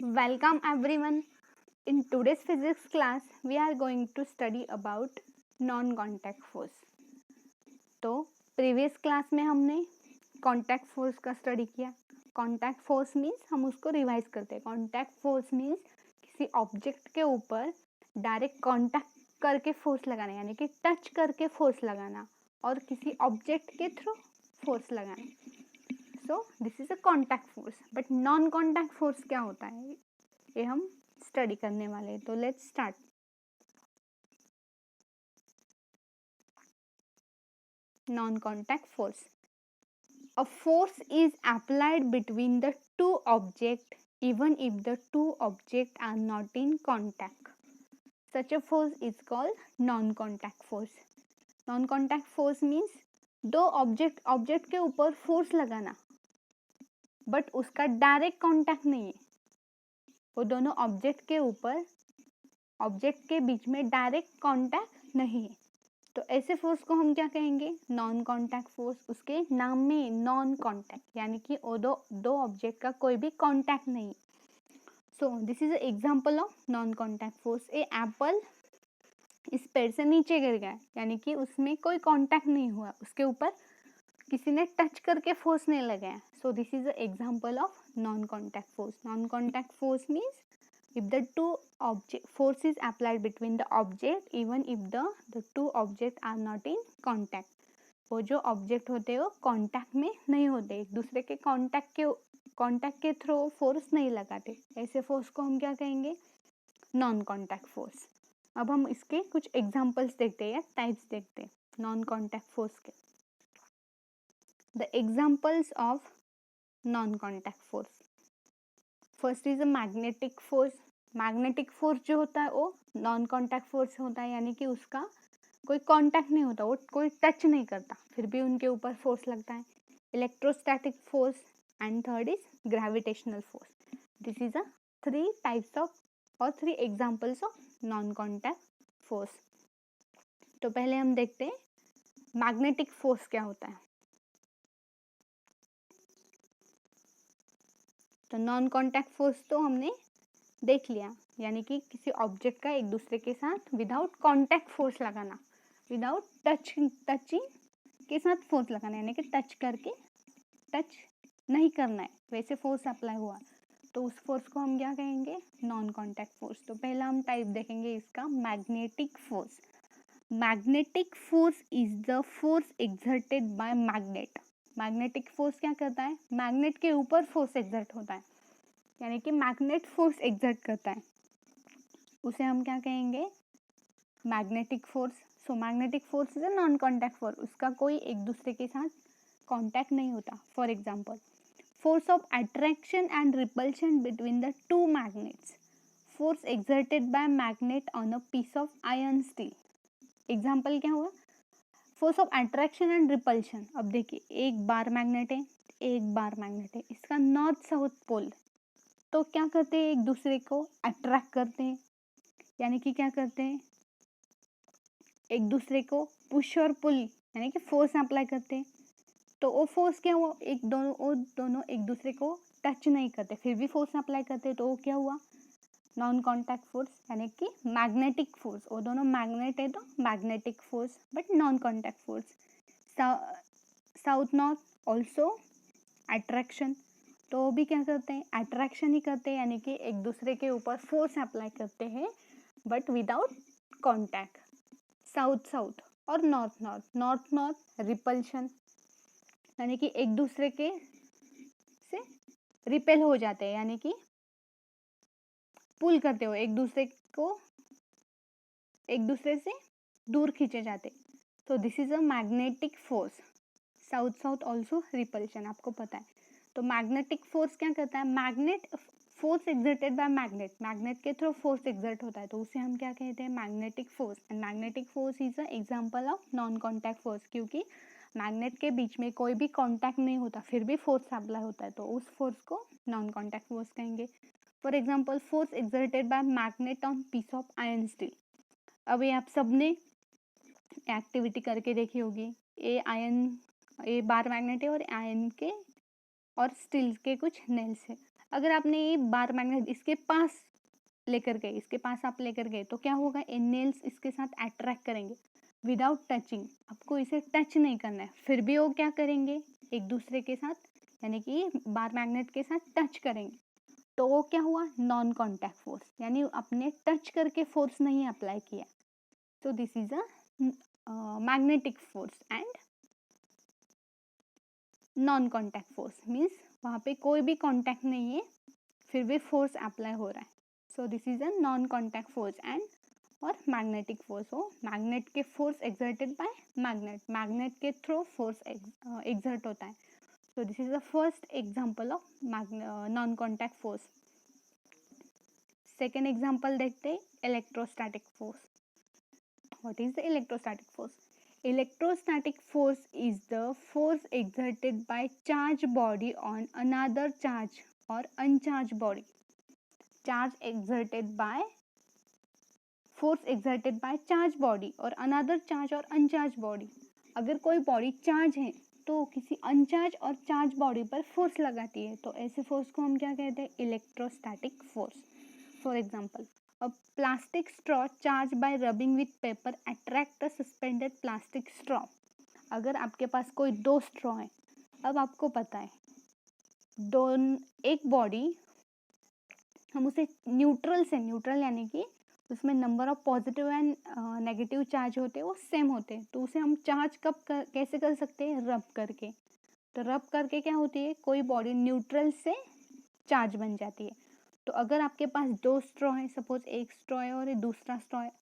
Welcome everyone. In today's physics class, we are going to study about non-contact force. तो previous class में हमने contact force का study किया. Contact force means हम उसको revise करते हैं. कॉन्टैक्ट फोर्स मीन्स किसी ऑब्जेक्ट के ऊपर डायरेक्ट कॉन्टैक्ट करके फोर्स लगाना, यानी कि टच करके फोर्स लगाना और किसी ऑब्जेक्ट के थ्रू फोर्स लगाना. सो this is a contact force. But non contact force क्या होता है, ये हम स्टडी करने वाले हैं. तो let's start. Non contact force. A force is applied between the two objects even if the two objects are not in contact. Such a force is called non-contact force. Non-contact force means दो object के ऊपर force लगाना but उसका direct contact नहीं है. वो दोनों object के ऊपर ऑब्जेक्ट के बीच में डायरेक्ट कांटेक्ट नहीं है. तो ऐसे फोर्स को हम क्या कहेंगे? Non contact force. उसके नाम में नॉन कॉन्टैक्ट, यानी कि वो दो ऑब्जेक्ट का कोई भी कॉन्टैक्ट नहीं. सो this is example of non contact force. A Apple इस पेड़ से नीचे गिर गया, यानी कि उसमें कोई कॉन्टैक्ट नहीं हुआ, उसके ऊपर किसी ने टच करके फोर्स नहीं लगाया. सो this is example of non contact force. Non contact force means if the two object force is applied between the object even if the two object are not in contact. वो जो object होते हैं वो contact में नहीं होते, एक दूसरे के कांटेक्ट के थ्रू फोर्स नहीं लगाते. ऐसे फोर्स को हम क्या कहेंगे? Non contact force. अब हम इसके कुछ एग्जांपल्स देखते हैं या टाइप्स देखते हैं नॉन कांटेक्ट फोर्स के. The examples of non contact force. First is a magnetic force. Magnetic force जो होता है वो नॉन कॉन्टैक्ट फोर्स होता है, यानी कि उसका कोई कांटेक्ट नहीं होता, वो कोई टच नहीं करता, फिर भी उनके ऊपर फोर्स लगता है. Electrostatic force and third is gravitational force. This is a three types of और three examples of non contact force. तो पहले हम देखते हैं मैग्नेटिक फोर्स क्या होता है. तो नॉन कॉन्टैक्ट फोर्स तो हमने देख लिया, यानी कि किसी ऑब्जेक्ट का एक दूसरे के साथ विदाउट कॉन्टैक्ट फोर्स लगाना, विदाउट टचिंग के साथ फोर्स लगाना, यानी कि टच करके टच नहीं करना है, वैसे फोर्स अप्लाई हुआ तो उस फोर्स को हम क्या कहेंगे? Non contact force. तो पहला हम टाइप देखेंगे इसका, magnetic force. Magnetic force is the force exerted by magnet. Magnetic force क्या करता है? मैग्नेट के ऊपर फोर्स एक्सर्ट होता है, यानी कि मैग्नेट फोर्स एक्सर्ट करता है, उसे हम क्या कहेंगे? Magnetic force. So magnetic force is a non contact force. उसका कोई एक दूसरे के साथ कॉन्टैक्ट नहीं होता. For example, force of attraction and repulsion between the two magnets. Force exerted by magnet on a piece of iron steel. Example क्या हुआ? Force of attraction and repulsion. अब देखिए, एक बार मैग्नेट है, एक बार मैग्नेट है, इसका north south pole. तो क्या करते हैं? एक दूसरे को अट्रैक्ट करते हैं, यानी कि क्या करते हैं? एक दूसरे को पुश और पुल, यानी कि फोर्स अप्लाई करते हैं. तो वो फोर्स क्या हुआ? वो दोनों एक दूसरे को टच नहीं करते, फिर भी फोर्स अप्लाई करते हैं, तो वो क्या हुआ? नॉन कॉन्टैक्ट फोर्स, यानी कि मैग्नेटिक फोर्स. वो दोनों मैग्नेट है तो magnetic force, but non contact force. South north also attraction. तो वो भी क्या करते हैं? अट्रैक्शन ही करते हैं, यानी कि एक दूसरे के ऊपर फोर्स अप्लाई करते हैं but without contact. South south और north north. North north repulsion, यानी कि एक दूसरे के से रिपेल हो जाते हैं, यानी कि पुल करते हो एक दूसरे को, एक दूसरे से दूर खींचे जाते. तो this is a magnetic force. South south also repulsion, आपको पता है. तो मैग्नेटिक फोर्स क्या करता है? Magnet force exerted by magnet, magnet के थ्रू फोर्स एक्सर्ट होता है, तो उसे हम क्या कहते हैं? Magnetic force. And magnetic force is a example of non contact force, क्योंकि मैग्नेट के बीच में कोई भी कॉन्टैक्ट नहीं होता, फिर भी फोर्स अप्लाई होता है, तो उस फोर्स को नॉन कॉन्टैक्ट फोर्स कहेंगे. For example, force exerted by magnet on piece of iron steel. अभी आप सबने एक्टिविटी करके देखी होगी. ए बार मैग्नेट है और आयरन के और स्टील के कुछ नेल्स है. अगर आपने ये बार मैग्नेट इसके पास लेकर गए, इसके पास आप लेकर गए तो क्या होगा, ये नेल्स इसके साथ अट्रैक्ट करेंगे विदाउट टचिंग। आपको इसे टच नहीं करना है, फिर भी वो क्या करेंगे, एक दूसरे के साथ यानी कि बार मैग्नेट के साथ टच करेंगे। तो वो क्या हुआ, नॉन कॉन्टैक्ट फोर्स, यानी आपने टच करके फोर्स नहीं अप्लाई किया। सो this is a magnetic force and non contact force means वहाँ पे कोई भी कॉन्टैक्ट नहीं है फिर भी फोर्स अप्लाई हो रहा है। So this is a non contact force and और मैग्नेटिक फोर्स हो, मैग्नेट के force exerted by magnet, magnet के थ्रू फोर्स एक्सर्ट होता है। So this is the first example of non contact force. Second example देखते हैं, electrostatic force. What is the electrostatic force? Electrostatic force is the force exerted by charged body on another charge or uncharged body. Charge exerted by force exerted by charged body और another charge और uncharged body. अगर कोई body charge है तो किसी अनचार्ज और charge body पर force लगाती है, तो ऐसे फोर्स को हम क्या कहते हैं, electrostatic force. For example, a plastic straw charged by rubbing with paper attract a suspended plastic straw. अगर आपके पास कोई दो स्ट्रॉ है, अब आपको पता है एक बॉडी हम उसे न्यूट्रल से, न्यूट्रल यानी कि उसमें number of positive and negative charge होते हैं वो सेम होते हैं, तो उसे हम चार्ज कैसे कर सकते हैं, रब करके। तो रब करके क्या होती है, कोई बॉडी न्यूट्रल से चार्ज बन जाती है। तो अगर आपके पास दो स्ट्रॉ है, सपोज एक स्ट्रॉ है और दूसरा स्ट्रॉ है,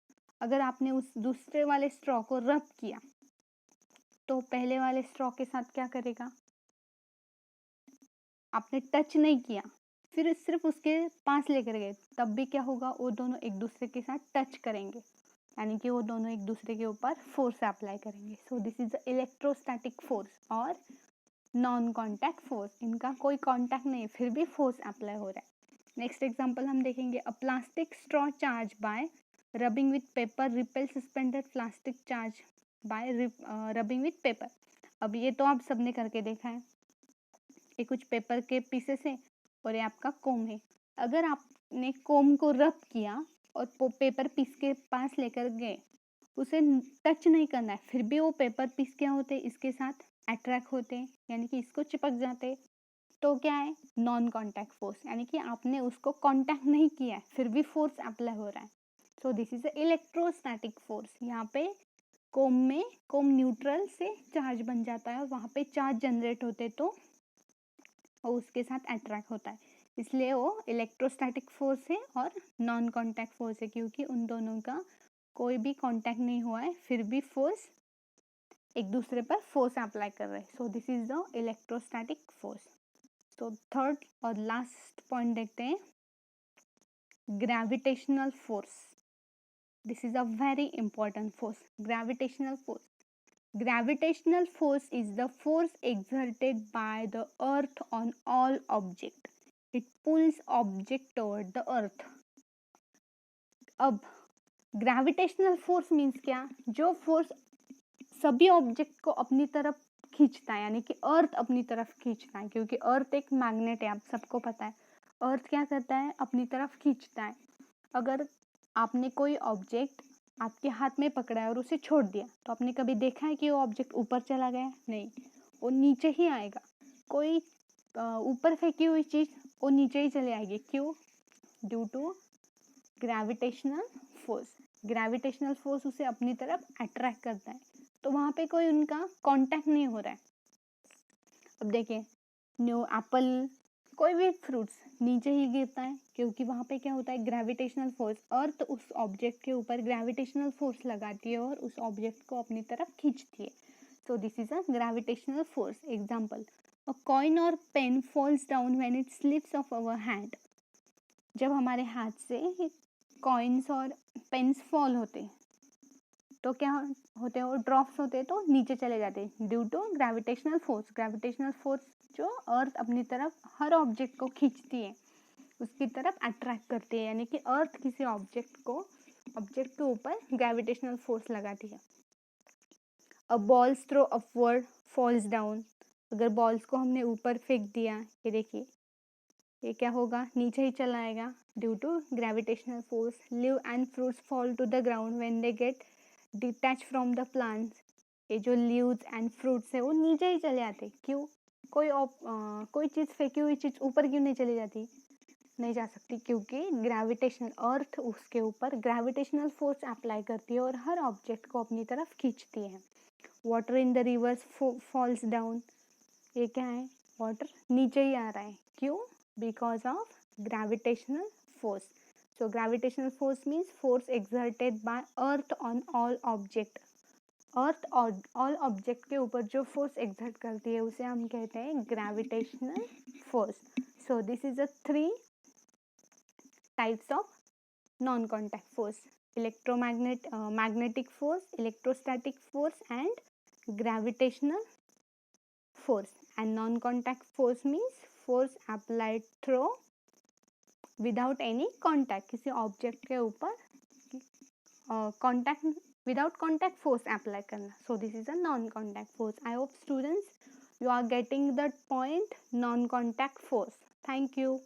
अगर आपने उस दूसरे वाले स्ट्रॉ को रब किया तो पहले वाले स्ट्रॉ के साथ क्या करेगा, आपने टच नहीं किया, फिर सिर्फ उसके पास लेकर गए, तब भी क्या होगा, वो दोनों एक दूसरे के साथ टच करेंगे, यानी कि वो दोनों एक दूसरे के ऊपर फोर्स अप्लाई करेंगे। सो this is the electrostatic force और नॉन कॉन्टैक्ट फोर्स, इनका कोई कॉन्टैक्ट नहीं है फिर भी फोर्स अप्लाई हो रहा है। नेक्स्ट एग्जांपल हम देखेंगे, अ plastic straw charge by rubbing with paper repel suspended plastic charge by rubbing with paper. अब ये तो आप सबने करके देखा है, ये कुछ पेपर के पीसेस है और ये आपका कोम है। अगर आपने कोम को रब किया और पेपर पीस के पास लेकर गए, उसे टच नहीं करना है, फिर भी वो पेपर पीस क्या होते हैं, इसके साथ अट्रैक्ट होते हैं, यानी कि इसको चिपक जाते हैं, तो क्या है, नॉन कॉन्टैक्ट फोर्स, यानी कि आपने उसको कॉन्टैक्ट नहीं किया है फिर भी फोर्स अप्लाई हो रहा है। So this is electrostatic force. यहाँ पे कोम न्यूट्रल से चार्ज बन जाता है और वहाँ पे चार्ज जनरेट होते तो वो उसके साथ अट्रैक्ट होता है, इसलिए वो इलेक्ट्रोस्टैटिक फोर्स है और नॉन कॉन्टैक्ट फोर्स है, क्योंकि उन दोनों का कोई भी कॉन्टैक्ट नहीं हुआ है फिर भी फोर्स एक दूसरे पर फोर्स अप्लाई कर रहे हैं। सो this is the electrostatic force. तो थर्ड और लास्ट पॉइंट देखते हैं, gravitational force. This is a very important force, gravitational force. Gravitational force is the force exerted by the earth on all object. It pulls object toward the earth. अब gravitational force means क्या, जो force सभी object को अपनी तरफ खींचता है, यानी कि अर्थ अपनी तरफ खींचता है, क्योंकि अर्थ एक मैग्नेट है, आप सबको पता है। अर्थ क्या करता है, अपनी तरफ खींचता है। अगर आपने कोई ऑब्जेक्ट आपके हाथ में पकड़ा है और उसे छोड़ दिया, तो आपने कभी देखा है कि वो ऑब्जेक्ट ऊपर चला गया, नहीं, वो नीचे ही आएगा। कोई ऊपर फेंकी हुई चीज वो नीचे ही चले आएगी, क्यों, due to gravitational force. Gravitational force उसे अपनी तरफ अट्रैक्ट करता है, तो वहां पे कोई उनका कांटेक्ट नहीं हो रहा है। अब देखिए, न्यू एप्पल, कोई भी फ्रूट्स नीचे ही गिरता है, क्योंकि वहां पे क्या होता है, ग्रेविटेशनल फोर्स, अर्थ उस ऑब्जेक्ट के ऊपर ग्रेविटेशनल फोर्स लगाती है और उस ऑब्जेक्ट को अपनी तरफ खींचती है। So this is a gravitational force. Example, a coin और pen falls down when it slips off our hand. जब हमारे हाथ से कॉइन्स और पेन्स फॉल होते हैं तो क्या होते हैं, वो ड्रॉप्स होते हैं तो नीचे चले जाते हैं due to gravitational force. Gravitational force जो अर्थ अपनी तरफ हर ऑब्जेक्ट को खींचती है, उसकी तरफ अट्रैक्ट करती है, यानी कि अर्थ किसी ऑब्जेक्ट के ऊपर ग्रेविटेशनल फोर्स लगाती है। A balls throw upward falls down. अगर बॉल्स को हमने ऊपर फेंक दिया, ये देखिए, ये क्या होगा, नीचे ही चला आएगा. Due to gravitational force leave and fruits fall to the ground when they get detach from the plants. ये जो लीव्स एंड फ्रूट्स है वो नीचे ही चले आते. क्यों? कोई चीज़ फेंकी हुई चीज़ ऊपर क्यों नहीं चली जाती? नहीं जा सकती, क्योंकि ग्रेविटेशनल अर्थ उसके ऊपर ग्रेविटेशनल फोर्स अप्लाई करती है और हर ऑब्जेक्ट को अपनी तरफ खींचती है. Water in the reverse falls down. ये क्या है? वाटर नीचे ही आ रहा है. क्यों? Because of gravitational force. So gravitational force means force exerted by earth on all object. Earth और ऑल ऑब्जेक्ट के ऊपर जो फोर्स एक्सर्ट करती है उसे हम कहते हैं gravitational force. So this is a 3 types of non-contact force: magnetic force, electrostatic force, and gravitational force. And non-contact force means force applied through without any contact. किसी object के ऊपर contact without contact force apply करना. So this is a non-contact force. I hope students you are getting that point, non-contact force. Thank you.